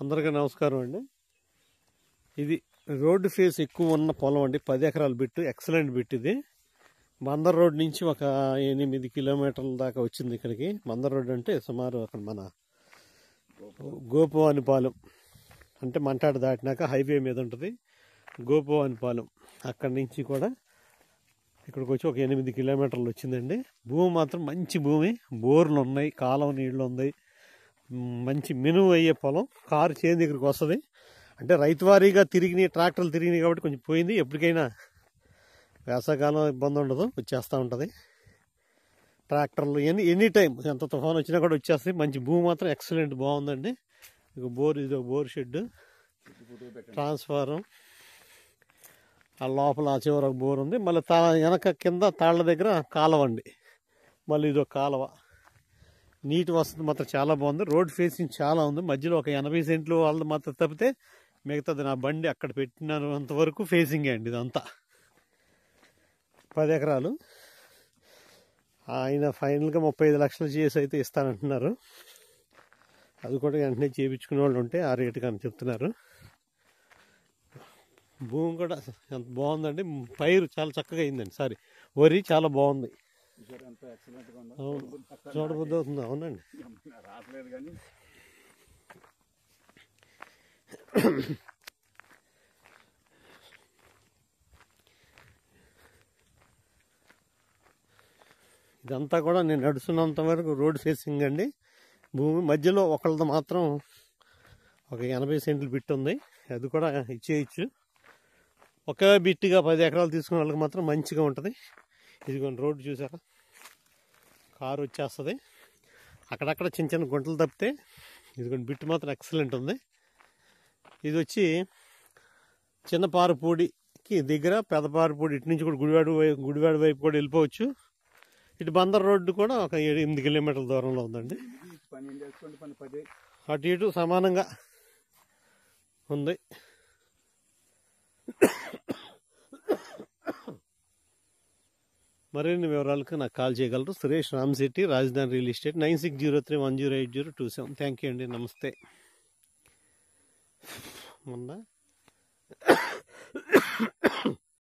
అందరికీ నమస్కారం అండి. ఇది రోడ్డు ఫేస్ ఎక్కువ ఉన్న పొలం అండి. 10 ఎకరాల బిట్టు, ఎక్సలెంట్ బిట్ ఇది. బందర్ రోడ్ నుంచి ఒక 8 కిలోమీటర్ల దాకా వచ్చింది ఇక్కడికి. బందర్ రోడ్ అంటే సుమారు అక్కడ మన గోపవానిపాలెం అంటే మంటాడు దాటినాక హైవే మీద ఉంటుంది గోపవానిపాలెం. అక్కడి నుంచి కూడా ఇక్కడికి వచ్చి ఒక 8 కిలోమీటర్లు వచ్చిందండి. భూమి మాత్రం మంచి భూమి, బోర్లు ఉన్నాయి, కాలువ నీళ్లు ఉన్నాయి, మంచి మినువు అయ్యే పొలం. కారు చేను దగ్గరికి వస్తుంది. అంటే రైతువారీగా తిరిగినాయి, ట్రాక్టర్లు తిరిగినాయి కాబట్టి కొంచెం పోయింది. ఎప్పటికైనా వేసవకాలం ఇబ్బంది ఉండదు, వచ్చేస్తూ ఉంటుంది. ట్రాక్టర్లు ఎనీ టైం ఎంత తుఫాన్ వచ్చినా కూడా వచ్చేస్తాయి. మంచి భూమి మాత్రం ఎక్సలెంట్ బాగుందండి. ఇక బోర్, ఇది బోర్ షెడ్, ట్రాన్స్ఫారం, ఆ లోపల ఆ చివర బోర్ ఉంది. మళ్ళీ వెనక కింద తాళ్ల దగ్గర కాలువ అండి. మళ్ళీ ఇదొక కాలువ. నీటి వసతి మాత్రం చాలా బాగుంది. రోడ్ ఫేసింగ్ చాలా ఉంది. మధ్యలో ఒక 80 సెంట్లు వాళ్ళది మాత్రం తప్పితే మిగతాది నా బండి అక్కడ పెట్టినంతవరకు ఫేసింగే అండి. ఇదంతా 10 ఎకరాలు. ఆయన ఫైనల్గా 35 లక్షలు చేసి అయితే ఇస్తానంటున్నారు. అది కూడా వెంటనే చేయించుకునే వాళ్ళు ఉంటే ఆ రేటు కానీ చెప్తున్నారు. భూమి కూడా ఎంత బాగుందండి. పైరు చాలా చక్కగా అయిందండి. సారీ, వరి చాలా బాగుంది. చూడబుద్ధి అవుతుంది. అవునండి. ఇదంతా కూడా నేను నడుస్తున్నంత వరకు రోడ్ ఫేసింగ్ అండి. భూమి మధ్యలో ఒకళ్ళది మాత్రం ఒక 80 సెంట్లు బిట్ ఉంది. అది కూడా ఇచ్చేయచ్చు. ఒకే బిట్గా 10 ఎకరాలు తీసుకునే వాళ్ళకి మాత్రం మంచిగా ఉంటుంది. ఇదిగోండి రోడ్డు చూసారా, కారు వచ్చేస్తుంది. అక్కడక్కడ చిన్న చిన్న గుంటలు తప్పితే ఇదిగోండి బిట్టు మాత్రం ఎక్సలెంట్ ఉంది. ఇది వచ్చి చిన్నపారపూడికి దగ్గర, పెదపారపూడి ఇటు నుంచి కూడా గుడివాడ వైపు కూడా వెళ్ళిపోవచ్చు. ఇటు బందర్ రోడ్డు కూడా ఒక 8 కిలోమీటర్ల దూరంలో ఉందండి. అటు ఇటు సమానంగా ఉంది. మరిన్ని వివరాలకు నాకు కాల్ చేయగలరు. సురేష్ రామ్శెట్టి, రాజధాని రియల్ ఎస్టేట్, 9603108027. థ్యాంక్ యూ అండి. నమస్తే. మొన్న